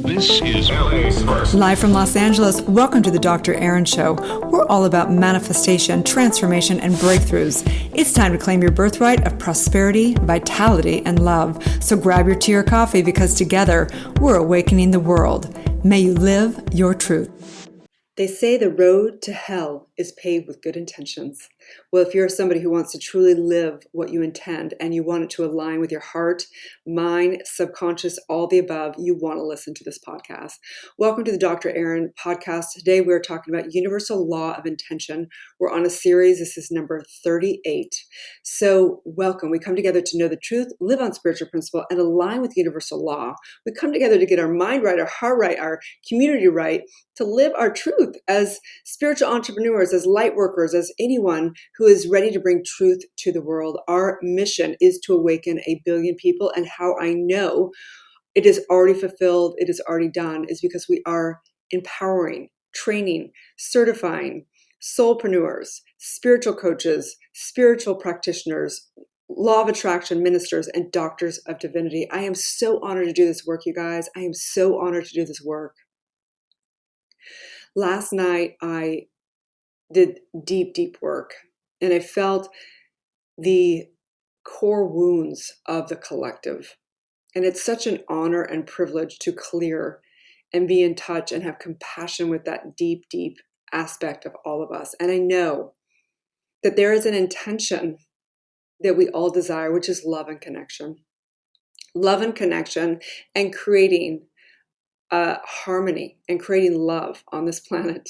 This is LA's first. Live from Los Angeles, welcome to the Dr. Erin Show. We're all about manifestation, transformation, and breakthroughs. It's time to claim your birthright of prosperity, vitality, and love. So grab your tea or coffee because together we're awakening the world. May you live your truth. They say the road to hell is paved with good intentions. Well, if you're somebody who wants to truly live what you intend and you want it to align with your heart, mind, subconscious, all the above, you want to listen to this podcast. Welcome to the Dr. Erin podcast. Today we're talking about universal law of intention. We're on a series. This is number 38. So welcome. We come together to know the truth, live on spiritual principle, and align with universal law. We come together to get our mind right, our heart right, our community right, to live our truth as spiritual entrepreneurs, as light workers, as anyone who is ready to bring truth to the world. Our mission is to awaken 1 billion people, and how I know it is already fulfilled, it is already done, is because we are empowering, training, certifying soulpreneurs, spiritual coaches, spiritual practitioners, law of attraction ministers, and doctors of divinity. I am so honored to do this work, you guys. I am so honored to do this work. Last night, I did deep, deep work, and I felt the core wounds of the collective. And it's such an honor and privilege to clear and be in touch and have compassion with that deep, deep aspect of all of us. And I know that there is an intention that we all desire, which is love and connection. Love and connection, and creating harmony and creating love on this planet.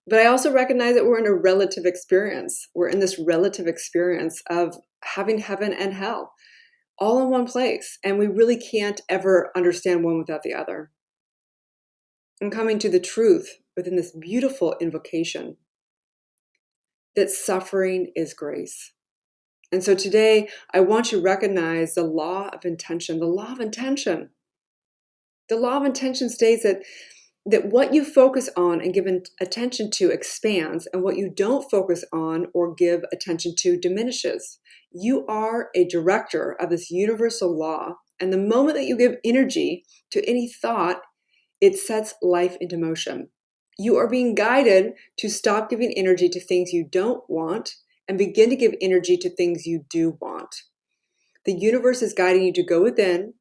But I also recognize that we're in a relative experience. We're in this relative experience of having heaven and hell all in one place. And we really can't ever understand one without the other. I'm coming to the truth within this beautiful invocation that suffering is grace. And so today, I want you to recognize the law of intention. The law of intention. The law of intention states that what you focus on and give attention to expands, and what you don't focus on or give attention to diminishes. You are a director of this universal law, and the moment that you give energy to any thought, it sets life into motion. You are being guided to stop giving energy to things you don't want and begin to give energy to things you do want. The universe is guiding you to go within,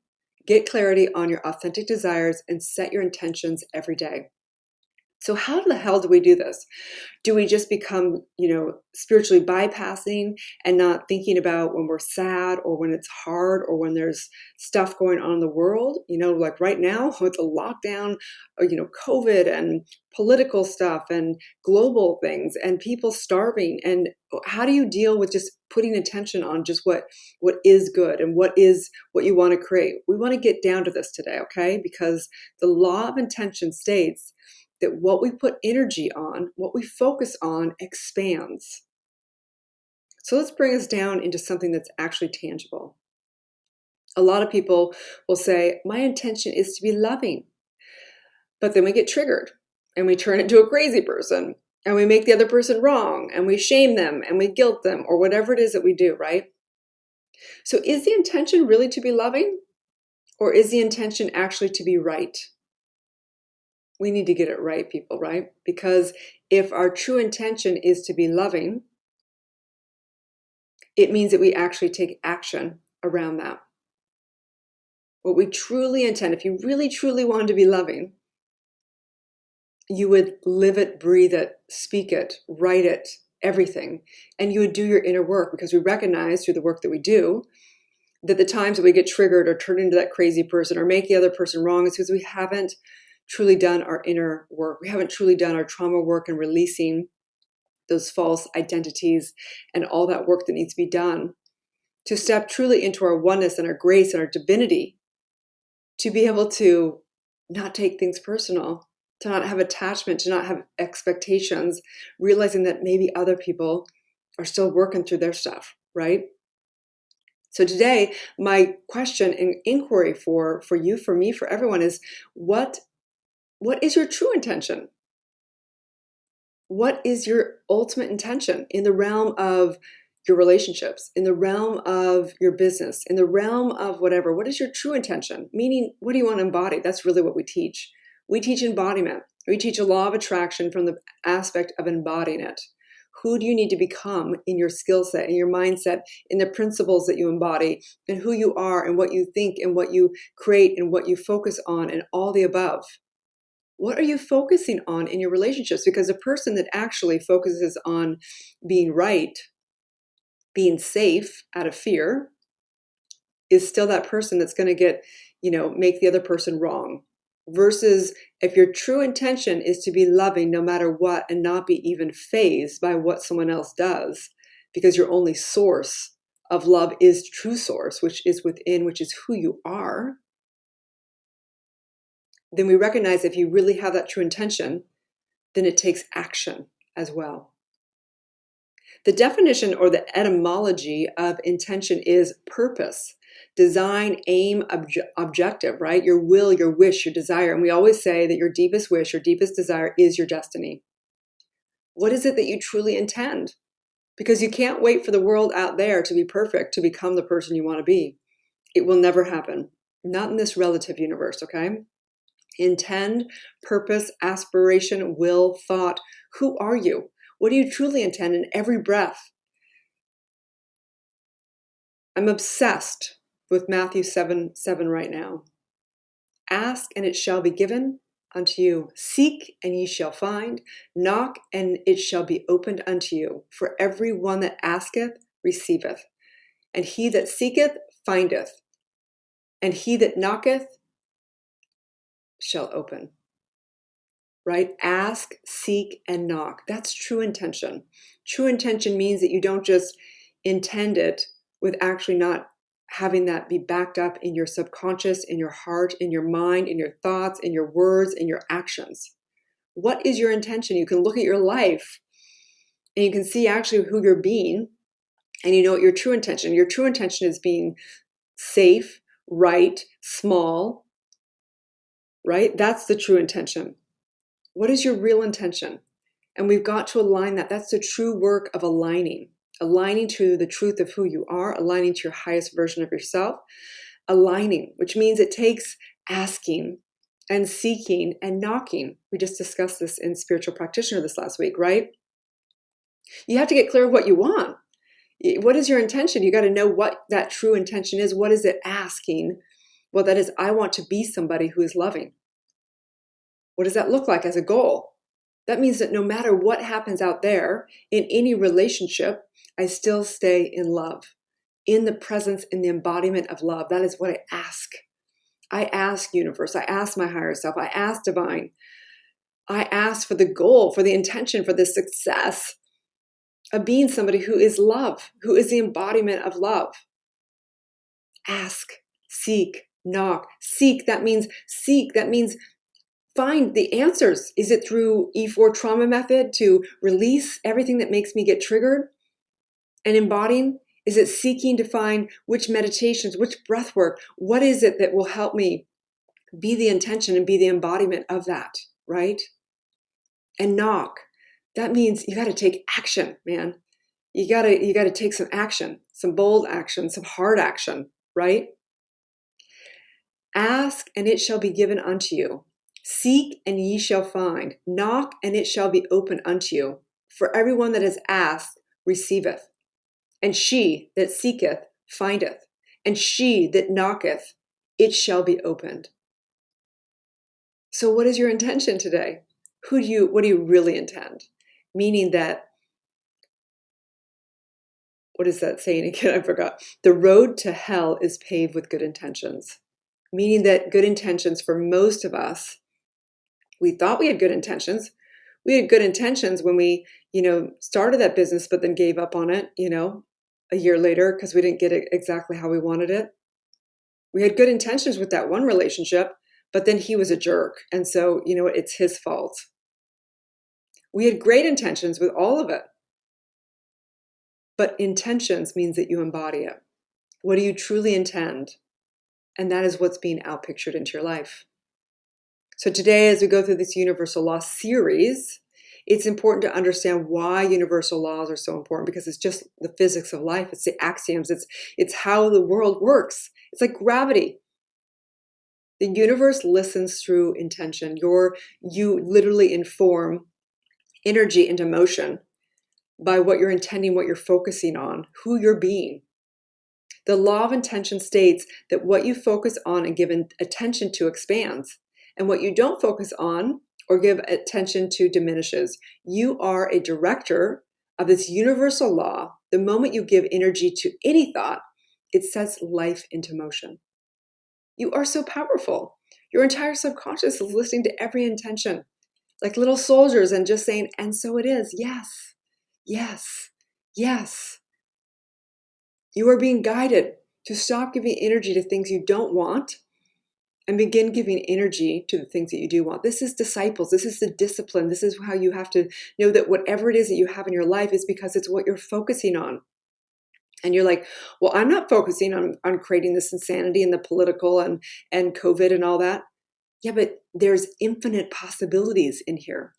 get clarity on your authentic desires, and set your intentions every day. So how the hell do we do this? Do we just become, spiritually bypassing and not thinking about when we're sad or when it's hard or when there's stuff going on in the world? Like right now with the lockdown, COVID and political stuff and global things and people starving. And how do you deal with just putting attention on just what is good and what you want to create? We want to get down to this today, okay? Because the law of intention states that what we put energy on, what we focus on, expands. So let's bring us down into something that's actually tangible. A lot of people will say, my intention is to be loving. But then we get triggered and we turn into a crazy person and we make the other person wrong and we shame them and we guilt them or whatever it is that we do, right? So is the intention really to be loving, or is the intention actually to be right? We need to get it right, people, right? Because if our true intention is to be loving, it means that we actually take action around that. What we truly intend, if you really, truly wanted to be loving, you would live it, breathe it, speak it, write it, everything. And you would do your inner work, because we recognize through the work that we do that the times that we get triggered or turn into that crazy person or make the other person wrong is because we haven't truly done our inner work. We haven't truly done our trauma work and releasing those false identities and all that work that needs to be done to step truly into our oneness and our grace and our divinity, to be able to not take things personal, to not have attachment, to not have expectations, realizing that maybe other people are still working through their stuff, right? So today, my question and inquiry for you, for me, for everyone is, what is your true intention? What is your ultimate intention in the realm of your relationships, in the realm of your business, in the realm of whatever. What is your true intention? Meaning, what do you want to embody? That's really what we teach. We teach embodiment. We teach a law of attraction from the aspect of embodying it. Who do you need to become in your skill set, in your mindset, in the principles that you embody, and who you are, and what you think, and what you create, and what you focus on, and all the above? What are you focusing on in your relationships? Because a person that actually focuses on being right, being safe out of fear, is still that person that's going to get, make the other person wrong. Versus if your true intention is to be loving no matter what and not be even fazed by what someone else does, because your only source of love is true source, which is within, which is who you are, then we recognize if you really have that true intention, then it takes action as well. The definition or the etymology of intention is purpose, design, aim, objective, right? Your will, your wish, your desire. And we always say that your deepest wish, your deepest desire is your destiny. What is it that you truly intend? Because you can't wait for the world out there to be perfect, to become the person you want to be. It will never happen. Not in this relative universe, okay? Intend, purpose, aspiration, will, thought. Who are you? What do you truly intend in every breath? I'm obsessed with Matthew 7:7 right now. Ask and it shall be given unto you. Seek and ye shall find. Knock and it shall be opened unto you. For every one that asketh receiveth. And he that seeketh findeth. And he that knocketh shall open. Right? Ask, seek, and knock. That's true intention. True intention means that you don't just intend it with actually not having that be backed up in your subconscious, in your heart, in your mind, in your thoughts, in your words, in your actions. What is your intention? You can look at your life and you can see actually who you're being, and you know what your true intention. Your true intention is being safe, right, small, right? That's the true intention. What is your real intention? And we've got to align that. That's the true work of aligning to the truth of who you are, aligning to your highest version of yourself, aligning, which means it takes asking and seeking and knocking. We just discussed this in Spiritual Practitioner this last week, right? You have to get clear of what you want. What is your intention? You got to know what that true intention is. What is it asking? Well, that is, I want to be somebody who is loving. What does that look like as a goal? That means that no matter what happens out there in any relationship, I still stay in love, in the presence, in the embodiment of love. That is what I ask. I ask universe. I ask my higher self. I ask divine. I ask for the goal, for the intention, for the success of being somebody who is love, who is the embodiment of love. Ask, seek, knock. Seek, that means find the answers. Is it through E4 trauma method to release everything that makes me get triggered and embodying? Is it seeking to find which meditations, which breath work? What is it that will help me be the intention and be the embodiment of that, right? And knock. That means you got to take action, man. You got to take some action, some bold action, some hard action, right? Ask and it shall be given unto you. Seek and ye shall find. Knock and it shall be opened unto you. For everyone that has asked receiveth. And she that seeketh findeth. And she that knocketh, it shall be opened. So what is your intention today? What do you really intend? Meaning that, what is that saying again? I forgot. The road to hell is paved with good intentions. Meaning that good intentions for most of us, we thought we had good intentions. We had good intentions when we, started that business, but then gave up on it, a year later because we didn't get it exactly how we wanted it. We had good intentions with that one relationship, but then he was a jerk. And so, it's his fault. We had great intentions with all of it. But intentions means that you embody it. What do you truly intend? And that is what's being outpictured into your life. So today, as we go through this Universal Law series, It's important to understand why universal laws are so important, because it's just the physics of life. It's the axioms. It's how the world works. It's like gravity. The universe listens through intention. You literally inform energy into motion by what you're intending, what you're focusing on, who you're being. The law of intention states that what you focus on and give attention to expands, and what you don't focus on or give attention to diminishes. You are a director of this universal law. The moment you give energy to any thought, it sets life into motion. You are so powerful. Your entire subconscious is listening to every intention, like little soldiers, and just saying, and so it is. Yes, yes, yes. You are being guided to stop giving energy to things you don't want and begin giving energy to the things that you do want. This is disciples. This is the discipline. This is how you have to know that whatever it is that you have in your life is because it's what you're focusing on. And you're like, well, I'm not focusing on creating this insanity and the political and COVID and all that. Yeah, but there's infinite possibilities in here.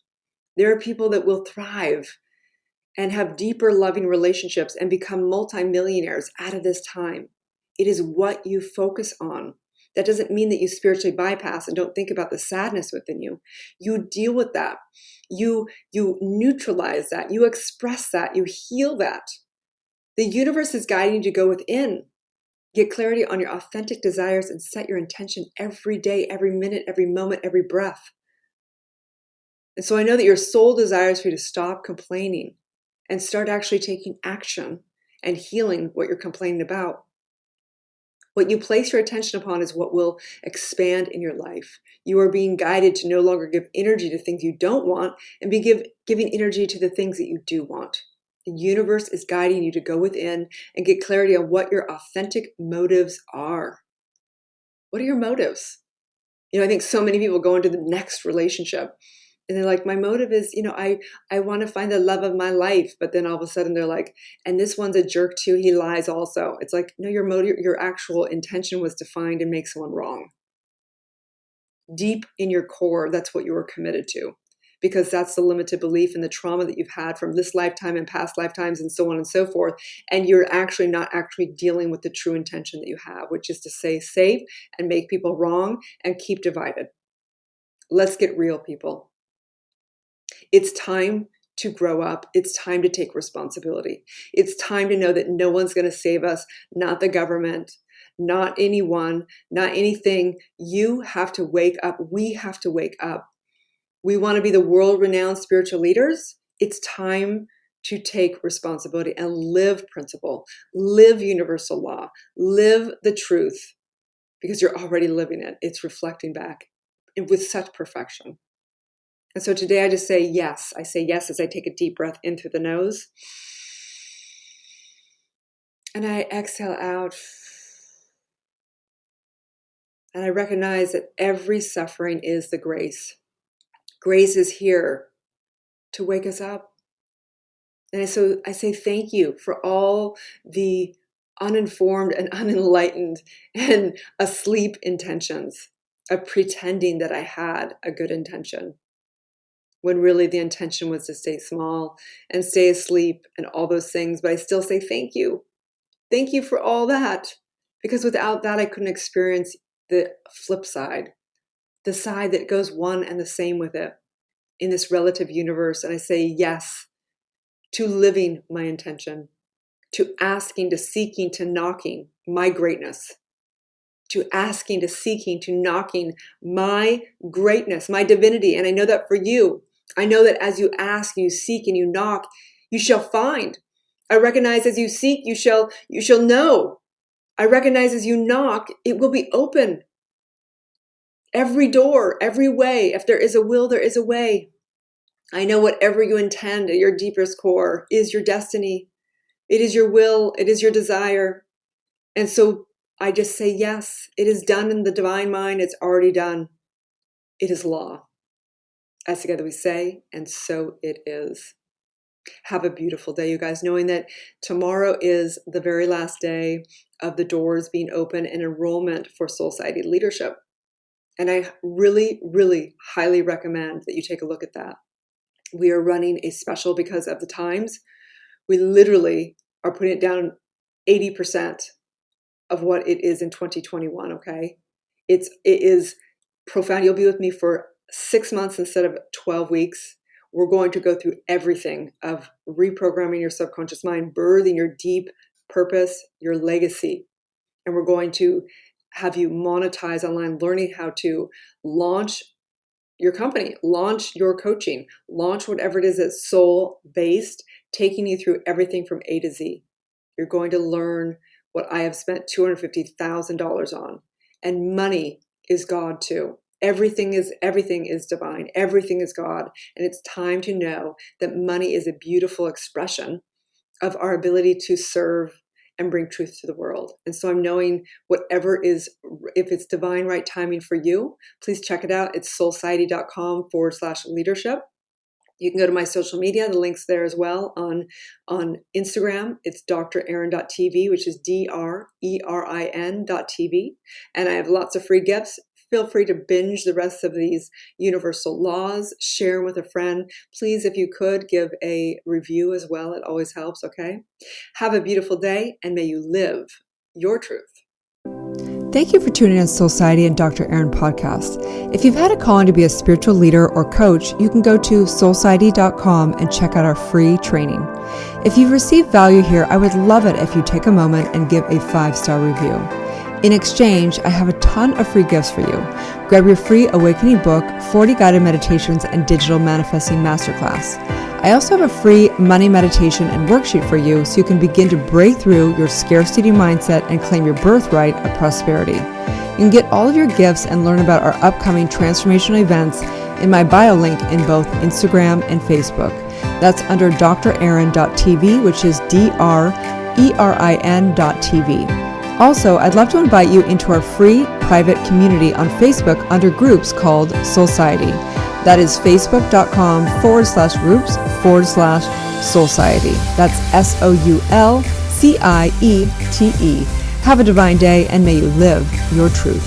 There are people that will thrive and have deeper loving relationships and become multimillionaires out of this time. It is what you focus on. That doesn't mean that you spiritually bypass and don't think about the sadness within you. You deal with that. You neutralize that. You express that. You heal that. The universe is guiding you to go within, get clarity on your authentic desires, and set your intention every day, every minute, every moment, every breath. And so I know that your soul desires for you to stop complaining and start actually taking action and healing what you're complaining about. What you place your attention upon is what will expand in your life. You are being guided to no longer give energy to things you don't want and be giving energy to the things that you do want. The universe is guiding you to go within and get clarity on what your authentic motives are. What are your motives? I think so many people go into the next relationship and they're like, my motive is, I want to find the love of my life. But then all of a sudden they're like, and this one's a jerk too. He lies also. It's like, no, your motive, your actual intention was to find and make someone wrong. Deep in your core, that's what you were committed to, because that's the limited belief and the trauma that you've had from this lifetime and past lifetimes and so on and so forth. And you're actually not actually dealing with the true intention that you have, which is to stay safe and make people wrong and keep divided. Let's get real, people. It's time to grow up. It's time to take responsibility. It's time to know that no one's going to save us, not the government, not anyone, not anything. You have to wake up. We have to wake up. We want to be the world-renowned spiritual leaders. It's time to take responsibility and live principle, live universal law, live the truth, because you're already living it. It's reflecting back with such perfection. And so today I just say yes. I say yes as I take a deep breath in through the nose. And I exhale out. And I recognize that every suffering is the grace. Grace is here to wake us up. And so I say thank you for all the uninformed and unenlightened and asleep intentions of pretending that I had a good intention, when really the intention was to stay small and stay asleep and all those things. But I still say thank you. Thank you for all that, because without that, I couldn't experience the flip side, the side that goes one and the same with it in this relative universe. And I say yes to living my intention, to asking, to seeking, to knocking my greatness, to asking, to seeking, to knocking my greatness, my divinity. And I know that for you, I know that as you ask, you seek, and you knock, you shall find. I recognize as you seek, you shall know. I recognize as you knock, it will be open. Every door, every way. If there is a will, there is a way. I know whatever you intend at your deepest core is your destiny. It is your will. It is your desire. And so I just say, yes, it is done in the divine mind. It's already done. It is law. As together we say, and so it is. Have a beautiful day, you guys, knowing that tomorrow is the very last day of the doors being open and enrollment for Soul Society leadership. And I really, really highly recommend that you take a look at that. We are running a special because of the times. We literally are putting it down 80% of what it is in 2021, okay? It is profound. You'll be with me for 6 months instead of 12 weeks. We're going to go through everything of reprogramming your subconscious mind, birthing your deep purpose, your legacy. And we're going to have you monetize online, learning how to launch your company, launch your coaching, launch whatever it is that's soul-based, taking you through everything from A to Z. You're going to learn what I have spent $250,000 on. And money is God too. Everything is divine. Everything is God. And it's time to know that money is a beautiful expression of our ability to serve and bring truth to the world. And so I'm knowing whatever is, if it's divine right timing for you, please check it out. It's soulciety.com/leadership. You can go to my social media. The link's there as well on Instagram. It's drerin.tv, which is DRERIN.tv. And I have lots of free gifts. Feel free to binge the rest of these universal laws, share them with a friend. Please, if you could, give a review as well. It always helps, okay? Have a beautiful day, and may you live your truth. Thank you for tuning in to Soul Society and Dr. Erin podcast. If you've had a calling to be a spiritual leader or coach, you can go to soulciety.com and check out our free training. If you've received value here, I would love it if you take a moment and give a 5-star review. In exchange, I have a ton of free gifts for you. Grab your free Awakening book, 40 guided meditations, and digital manifesting masterclass. I also have a free money meditation and worksheet for you so you can begin to break through your scarcity mindset and claim your birthright of prosperity. You can get all of your gifts and learn about our upcoming transformational events in my bio link in both Instagram and Facebook. That's under drerin.tv, which is DRERIN.tv. Also, I'd love to invite you into our free private community on Facebook under groups called Soul Society. That is facebook.com/groups/Soulciety. That's SOULCIETE. Have a divine day and may you live your truth.